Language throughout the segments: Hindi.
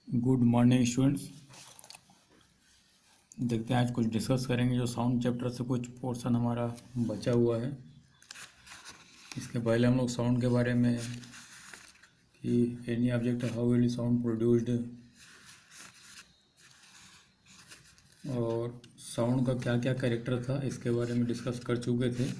Good morning students. देखते हैं आज कुछ डिस्कस करेंगे जो साउंड चैप्टर से कुछ पोर्शन हमारा बचा हुआ है। इसके पहले हम लोग साउंड के बारे में कि any object how will sound produced और साउंड का क्या क्या कैरेक्टर था इसके बारे में डिस्कस कर चुके थे।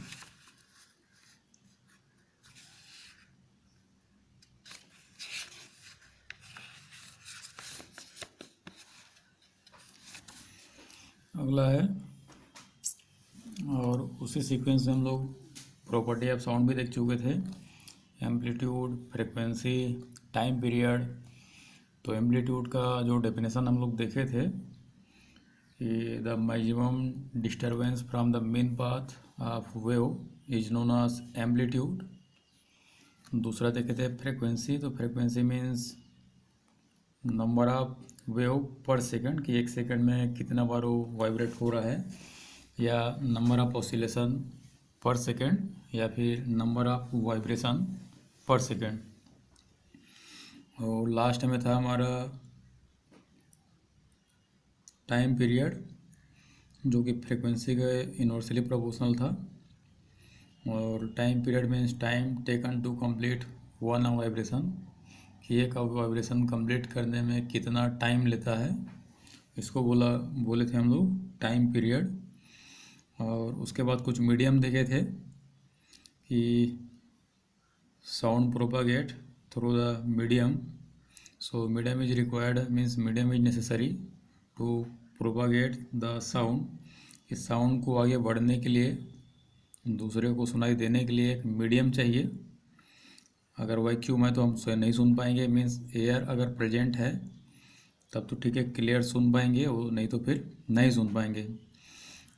अगला है और उसी सीक्वेंस में हम लोग प्रॉपर्टी ऑफ साउंड भी देख चुके थे, एम्पलीट्यूड, फ्रिक्वेंसी, टाइम पीरियड। तो एम्पलीट्यूड का जो डेफिनेशन हम लोग देखे थे कि the maximum disturbance from the main path of wave is known as amplitude. दूसरा देखे थे फ्रिक्वेंसी, तो frequency means number of wave per second कि एक सेकंड में कितना बार वो वाइब्रेट हो रहा है, या नंबर ऑफ ऑसिलेशन पर सेकंड, या फिर नंबर ऑफ वाइब्रेशन पर सेकंड। और लास्ट में था हमारा टाइम पीरियड जो कि फ्रिक्वेंसी के इनवर्सली प्रोपोर्शनल था। और time period means time taken to complete one vibration कि एक वाइब्रेशन कंप्लीट करने में कितना टाइम लेता है, इसको बोले थे हम लोग टाइम पीरियड। और उसके बाद कुछ मीडियम देखे थे कि sound propagate through the medium. So medium is required means medium is necessary to propagate the sound. इस साउंड को आगे बढ़ने के लिए, दूसरे को सुनाई देने के लिए एक मीडियम चाहिए। अगर वैक्यूम है तो हम उसे नहीं सुन पाएंगे, मीन्स एयर अगर प्रेजेंट है तब तो ठीक है क्लियर सुन पाएंगे, वो नहीं तो फिर नहीं सुन पाएंगे।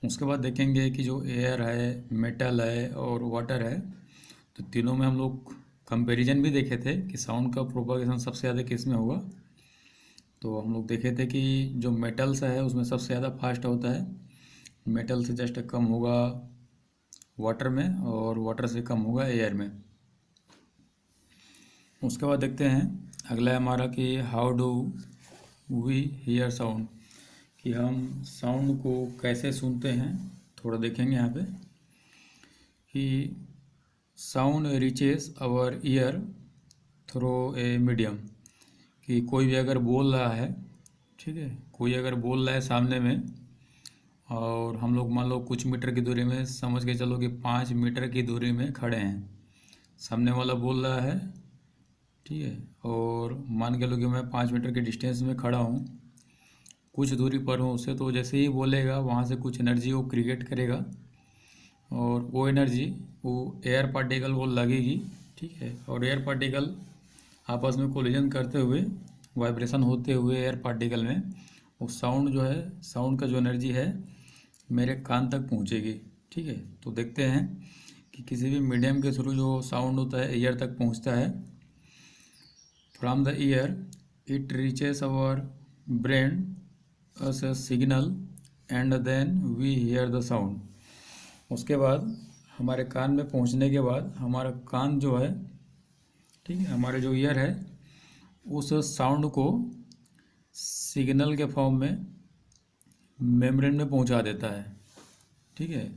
उसके बाद देखेंगे कि जो एयर है, मेटल है और वाटर है, तो तीनों में हम लोग कंपैरिजन भी देखे थे कि साउंड का प्रोपागेशन सबसे ज़्यादा किस में होगा। तो हम लोग देखे थे कि जो मेटल्स है उसमें सबसे ज़्यादा फास्ट होता है, मेटल से जस्ट कम होगा वाटर में और वाटर से कम होगा एयर में। उसके बाद देखते हैं अगला है हमारा कि how do we hear sound, कि हम साउंड को कैसे सुनते हैं। थोड़ा देखेंगे यहाँ पे कि sound reaches our ear through a medium, कि कोई भी अगर बोल रहा है, ठीक है, कोई अगर बोल रहा है सामने में और हम लोग मान लो कुछ मीटर की दूरी में, समझ के चलो कि 5 मीटर की दूरी में खड़े हैं, सामने वाला बोल रहा है, ठीक है, और मान के लो कि मैं 5 मीटर के डिस्टेंस में खड़ा हूँ, कुछ दूरी पर हूँ उससे, तो जैसे ही बोलेगा वहाँ से कुछ एनर्जी वो क्रिएट करेगा और वो एनर्जी वो एयर पार्टिकल वो लगेगी, ठीक है, और एयर पार्टिकल आपस में कोलिजन करते हुए, वाइब्रेशन होते हुए एयर पार्टिकल में वो साउंड जो है, साउंड का जो एनर्जी है मेरे कान तक पहुँचेगी, ठीक है। तो देखते हैं कि किसी भी मीडियम के थ्रू जो साउंड होता है ईयर तक पहुँचता है। From the ear it reaches our brain as a signal and then we hear the sound। उसके बाद हमारे कान में पहुंचने के बाद हमारा कान जो है, ठीक है, हमारे जो ईयर है उस साउंड को सिग्नल के फॉर्म में मेम्ब्रेन में पहुंचा देता है, ठीक है।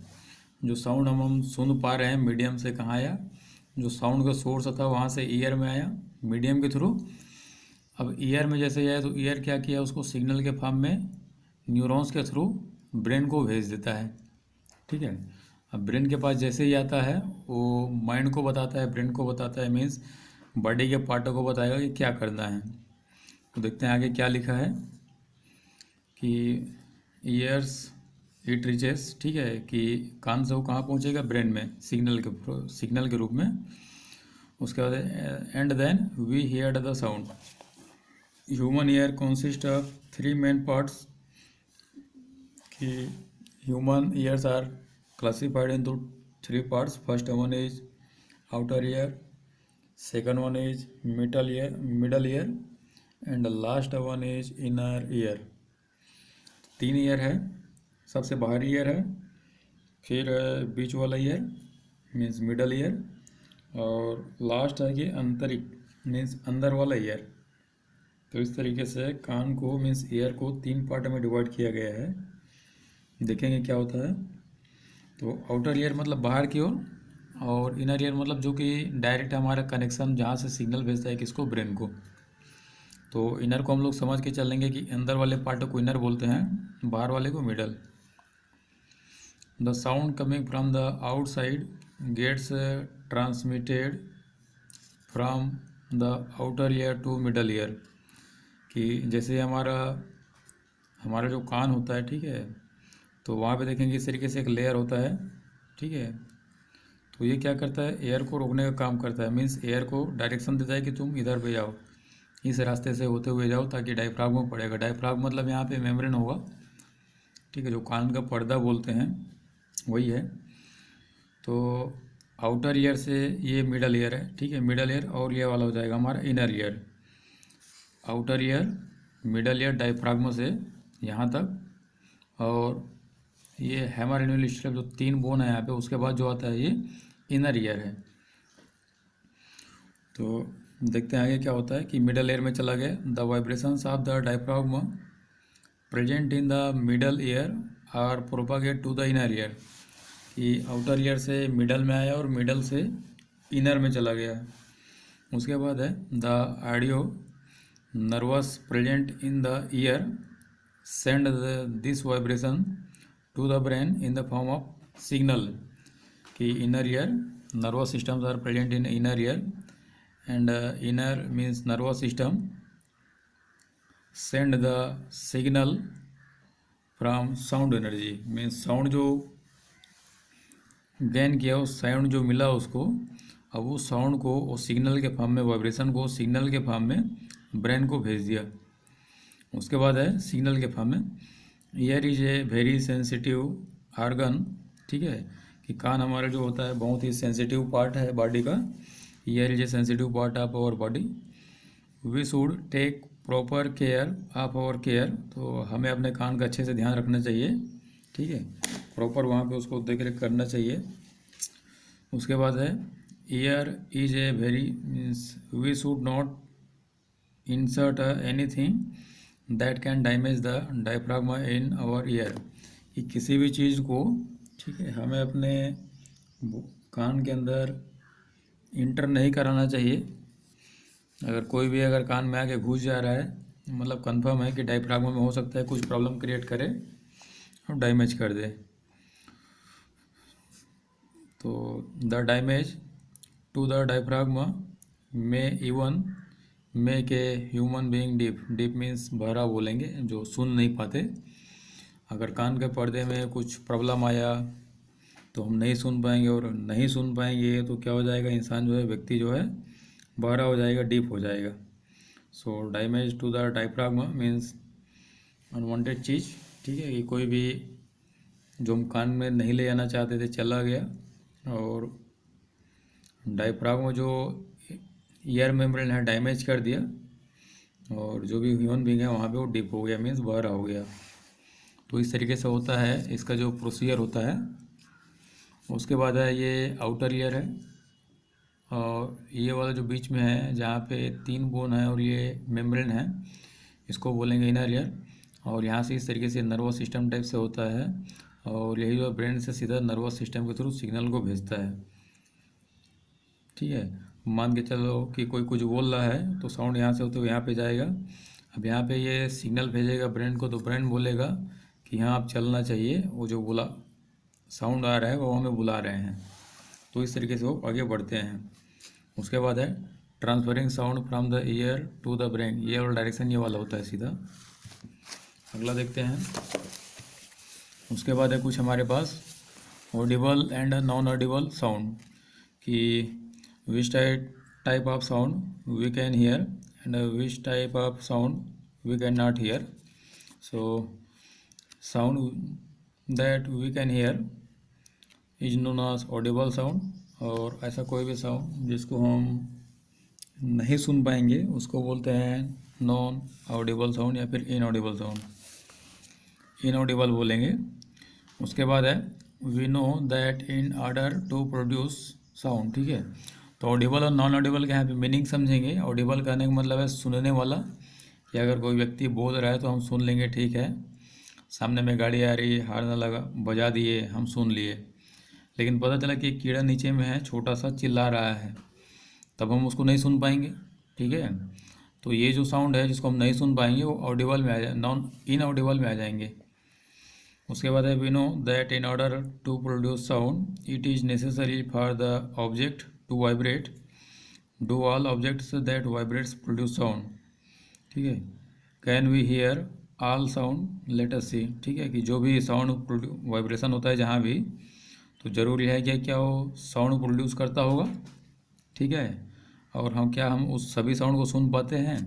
जो साउंड हम सुन पा रहे हैं मीडियम से कहाँ आया, जो साउंड का सोर्स था वहाँ से ईयर में आया मीडियम के थ्रू। अब ईयर में जैसे आया तो ईयर क्या किया, उसको सिग्नल के फॉर्म में न्यूरॉन्स के थ्रू ब्रेन को भेज देता है, ठीक है। अब ब्रेन के पास जैसे ही आता है वो माइंड को बताता है, ब्रेन को बताता है, मीन्स बॉडी के पार्टों को बताएगा कि क्या करना है। तो देखते हैं आगे क्या लिखा है कि ईयर्स इट रीचेस, ठीक है, कि कान से वो कहाँ पहुँचेगा, ब्रेन में सिग्नल के रूप में। उसके बाद and then we hear the sound. Human ear consist of 3 main parts, कि human ears are classified into 3 parts. First one is outer ear, second one is middle ear and last one is inner ear. 3 ear है, सबसे बाहरी ईयर है, फिर बीच वाला ईयर मीन्स मिडल ईयर, और लास्ट है कि आंतरिक मीन्स अंदर वाला ईयर। तो इस तरीके से कान को मीन्स ईयर को 3 पार्ट में डिवाइड किया गया है। देखेंगे क्या होता है। तो आउटर ईयर मतलब बाहर की ओर, और इनर ईयर मतलब जो कि डायरेक्ट हमारा कनेक्शन जहाँ से सिग्नल भेजता है किसको, ब्रेन को। तो इनर को हम लोग समझ के चलेंगे कि अंदर वाले पार्ट को इनर बोलते हैं, बाहर वाले को middle. The sound coming from the outside gets transmitted from the outer ear to middle ear. कि जैसे हमारा जो कान होता है, ठीक है, तो वहाँ पे देखेंगे इस तरीके से एक लेयर होता है, ठीक है। तो ये क्या करता है, एयर को रोकने का काम करता है। मीन्स एयर को डायरेक्शन देता है कि तुम इधर पे जाओ, इस रास्ते से होते हुए जाओ, ताकि डायफ्राम में पड़ेगा। डायफ्राम मतलब यहाँ पे मेम्ब्रेन होगा, ठीक है, जो कान का पर्दा बोलते हैं वही है। तो आउटर ईयर से ये मिडल ईयर है, ठीक है, मिडल ईयर, और ये वाला हो जाएगा हमारा inner ear. Outer ear, middle ear diaphragm से यहाँ तक, और ये हैमर एनुअल स्ट्रेप जो 3 बोन है यहाँ पे, उसके बाद जो आता है ये इनर ईयर है। तो देखते हैं आगे क्या होता है कि मिडल ईयर में चला गया। The vibrations of the diaphragm present in the middle ear are propagate to the inner ear. कि आउटर ईयर से मिडल में आया और मिडल से इनर में चला गया। उसके बाद है the audio nerves present in the ear send this vibration to the brain in the form of signal. कि inner ear nervous systems are present in inner ear, and inner means nervous system send the signal from sound energy. Means sound जो गेन किया, उस साउंड जो मिला उसको, अब उस साउंड को, उस सिग्नल के फॉर्म में, वाइब्रेशन को सिग्नल के फॉर्म में ब्रेन को भेज दिया। उसके बाद है सिग्नल के फॉर्म में। Ear is a very sensitive organ, ठीक है, कि कान हमारा जो होता है बहुत ही सेंसिटिव पार्ट है बॉडी का। Ear is a sensitive part of our body. We should take proper care of our care. तो हमें अपने कान का अच्छे से ध्यान रखना चाहिए, ठीक है, प्रॉपर वहाँ पे उसको देख रेख करना चाहिए। उसके बाद है ear is a very means we should not insert anything that can damage the diaphragm in our ear. कि किसी भी चीज़ को, ठीक है, हमें अपने कान के अंदर इंटर नहीं कराना चाहिए। अगर कोई भी अगर कान में आके घुस जा रहा है, मतलब कंफर्म है कि डायफ्राम में हो सकता है कुछ प्रॉब्लम क्रिएट करे और डैमेज कर दे। तो the damage to the diaphragm में even make a human being deaf. Deaf means बहरा बोलेंगे, जो सुन नहीं पाते। अगर कान के पर्दे में कुछ प्रॉब्लम आया तो हम नहीं सुन पाएंगे, और नहीं सुन पाएंगे तो क्या हो जाएगा, इंसान जो है, व्यक्ति जो है, बहरा हो जाएगा, डीप हो जाएगा। So damage to the diaphragm means unwanted चीज़, ठीक है, कि कोई भी जो हम कान में नहीं ले जाना चाहते थे चला गया, और डायफ्राम जो ईयर मेम्ब्रेन है डैमेज कर दिया, और जो भी ह्यूमन बीइंग है वहाँ पे वो डिप हो गया, मीन्स बहरा हो गया। तो इस तरीके से होता है इसका जो प्रोसीजर होता है। उसके बाद है ये आउटर ईयर है, और ये वाला जो बीच में है जहाँ पे 3 बोन है और ये मेम्ब्रेन है, इसको बोलेंगे इनर ईयर। और यहाँ से इस तरीके से नर्वस सिस्टम टाइप से होता है, और यही जो ब्रेन से सीधा नर्वस सिस्टम के थ्रू सिग्नल को भेजता है, ठीक है। मान के चलो कि कोई कुछ बोल रहा है तो साउंड यहाँ से होते हुए यहाँ पे जाएगा। अब यहाँ पे ये सिग्नल भेजेगा ब्रेन को, तो ब्रेन बोलेगा कि यहाँ आप चलना चाहिए, वो जो बोला साउंड आ रहा है वो हमें बुला रहे हैं। तो इस तरीके से वो आगे बढ़ते हैं। उसके बाद है transferring sound from the ear to the brain. ये वाला डायरेक्शन ये वाला होता है सीधा। अगला देखते हैं। उसके बाद है कुछ हमारे पास audible and non audible sound, कि which type of sound we can hear and which type of sound we cannot hear. So sound that we can hear is known as audible sound, और ऐसा कोई भी साउंड जिसको हम नहीं सुन पाएंगे उसको बोलते हैं नॉन ऑडिबल साउंड या फिर इनऑडिबल साउंड, इनऑडिबल बोलेंगे। उसके बाद है we know that in order to produce sound, ठीक है। तो ऑडिबल और नॉन ऑडिबल के यहाँ पे मीनिंग समझेंगे। ऑडिबल कहने का मतलब है सुनने वाला, या अगर कोई व्यक्ति बोल रहा है तो हम सुन लेंगे, ठीक है, सामने में गाड़ी आ रही है, हॉर्न लगा, बजा दिए, हम सुन लिए, लेकिन पता चला कि एक कीड़ा नीचे में है, छोटा सा चिल्ला रहा है, तब हम उसको नहीं सुन पाएंगे, ठीक है। तो ये जो साउंड है जिसको हम नहीं सुन पाएंगे वो ऑडिबल में आ जाए, नॉन इनऑडिबल में आ जाएंगे। उसके बाद है we know that in order to produce sound it is necessary for the object to vibrate, do all objects that vibrates produce sound, ठीक है। Can we hear all sound, let us see, ठीक है, कि जो भी साउंड वाइब्रेशन होता है जहाँ भी, तो ज़रूरी है कि क्या वो साउंड प्रोड्यूस करता होगा, ठीक है। और हम उस सभी साउंड को सुन पाते हैं।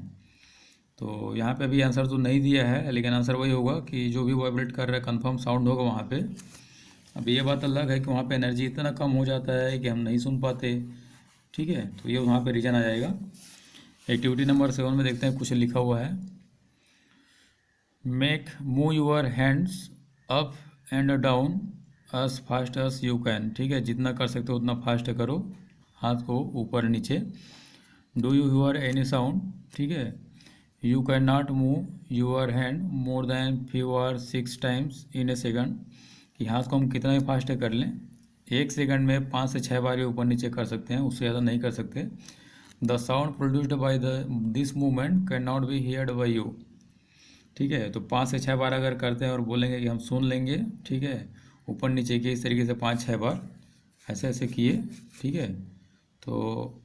तो यहाँ पे भी आंसर तो नहीं दिया है, लेकिन आंसर वही होगा कि जो भी वाइब्रेट कर रहा है कंफर्म साउंड होगा वहाँ पे। अब ये बात अलग है कि वहाँ पे एनर्जी इतना कम हो जाता है कि हम नहीं सुन पाते, ठीक है, तो ये वहाँ पे रीजन आ जाएगा। एक्टिविटी नंबर 7 में देखते हैं, कुछ लिखा हुआ है, make move your hands up and down as fast as you can, ठीक है, जितना कर सकते हो उतना फास्ट करो, हाथ को ऊपर नीचे। Do you hear any sound, ठीक है, you can not move your hand more than 5 or 6 times in a second, कि हाथ को हम कितना भी फास्ट कर लें, 1 सेकंड में 5 से 6 बार ऊपर नीचे कर सकते हैं, उससे ज़्यादा नहीं कर सकते। The sound produced by this movement can not be heard by you, ठीक है। तो 5 से 6 बार अगर करते हैं और बोलेंगे कि हम सुन लेंगे, ठीक है, ऊपर नीचे के इस तरीके से 5-6 बार ऐसे ऐसे किए, ठीक है, तो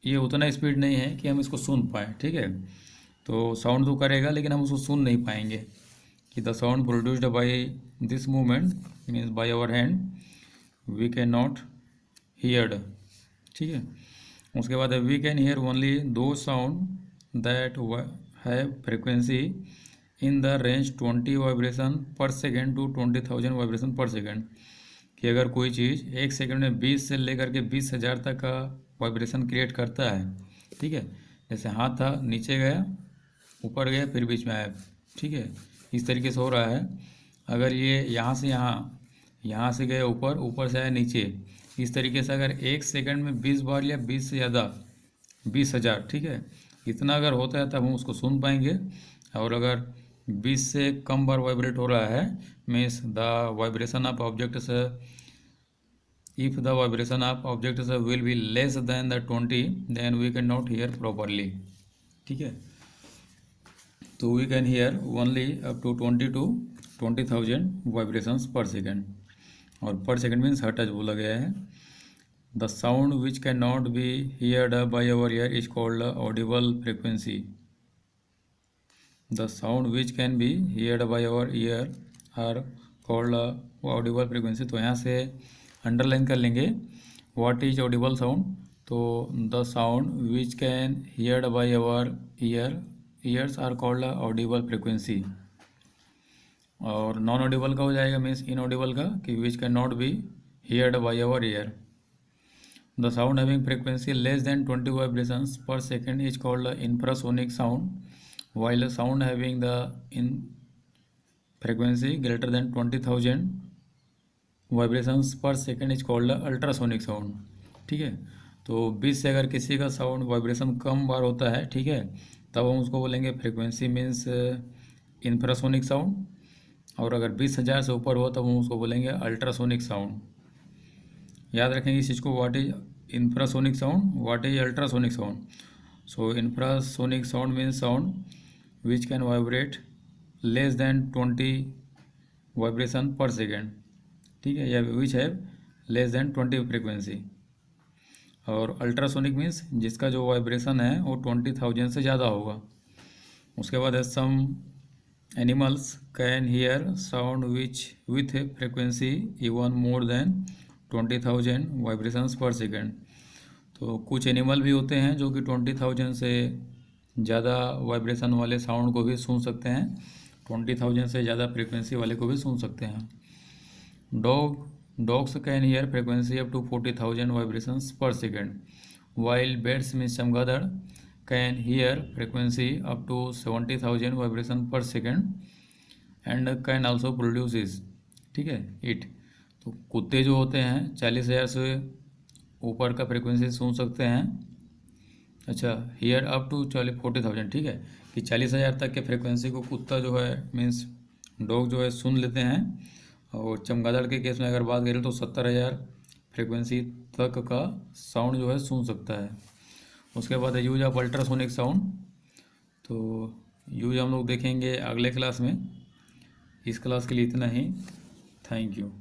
ये उतना स्पीड नहीं है कि हम इसको सुन पाए, ठीक है। तो साउंड तो करेगा लेकिन हम उसको सुन नहीं पाएंगे, कि the sound produced by this movement means by our hand we can not heard, ठीक है। उसके बाद वी कैन हियर ओनली दो sound that have frequency in the range 20 vibration per second to 20,000 vibration per second, कि अगर कोई चीज़ 1 सेकेंड में 20 से लेकर के 20,000 तक का वाइब्रेशन क्रिएट करता है, ठीक है, जैसे हाथ था, नीचे गया, ऊपर गया, फिर बीच में आया, ठीक है, इस तरीके से हो रहा है। अगर ये यहाँ से यहाँ से गया ऊपर, ऊपर से आया नीचे, इस तरीके से अगर 1 सेकंड में 20 बार या 20 से ज़्यादा 20,000, ठीक है, इतना अगर होता है तब हम उसको सुन पाएंगे। और अगर 20 से कम बार वाइब्रेट हो रहा है means the vibration of objects, if the vibration of objects will be less than the 20 then we can not hear properly, ठीक है। तो we can hear only up to 20 to 20,000 vibrations per second, और पर सेकेंड मीन्स हर्ट्ज बोला गया है। The sound which can not be heard by our ear is called audible frequency, the sound which can be heard by our ear are called audible frequency. तो यहाँ से अंडरलाइन कर लेंगे व्हाट इज ऑडिबल साउंड, तो the sound which can heard by our ears are called audible frequency. और नॉन ऑडिबल का हो जाएगा मीन्स इनऑडिबल का, कि which can not be heard by our ear. The sound having frequency less than 20 vibrations per second is called infrasonic sound, while a sound having the in frequency greater than 20,000 vibrations per second is called ultrasonic sound, ठीक है। तो 20 से अगर किसी का साउंड वाइब्रेशन कम बार होता है, ठीक है, तब हम उसको बोलेंगे फ्रीक्वेंसी मीन्स इंफ्रासोनिक साउंड, और अगर 20,000 से ऊपर हो तब हम उसको बोलेंगे अल्ट्रासोनिक साउंड। याद रखेंगे इस चीज़ को, what is infrasonic sound, what is ultrasonic sound. So infrasonic sound means sound which can vibrate less than 20 vibration per second, ठीक है, या which have less than 20 frequency। और अल्ट्रासोनिक मीन्स जिसका जो वाइब्रेशन है वो 20,000 से ज़्यादा होगा। उसके बाद है some animals can hear sound which with frequency even more than 20,000 vibrations per second. तो कुछ एनिमल भी होते हैं जो कि 20,000 से ज़्यादा वाइब्रेशन वाले साउंड को भी सुन सकते हैं, 20,000 से ज़्यादा फ्रीक्वेंसी वाले को भी सुन सकते हैं। Dogs can hear frequency up to 40,000 vibrations per second, while bats means चमगादड़ can hear frequency up to 70,000 vibration per second and can also produce is, ठीक है, इट। तो कुत्ते जो होते हैं 40,000 से ऊपर का फ्रीक्वेंसी सुन सकते हैं, अच्छा, हियर अप टू 40,000, ठीक है, कि 40,000 तक के फ्रिक्वेंसी को कुत्ता जो है मीन्स डॉग जो है सुन लेते हैं। और चमगादड़ के केस में अगर बात करें तो 70,000 फ्रिक्वेंसी तक का साउंड जो है सुन सकता है। उसके बाद है यूज ऑफ अल्ट्रासोनिक साउंड। तो यूज हम लोग देखेंगे अगले क्लास में। इस क्लास के लिए इतना ही। Thank you.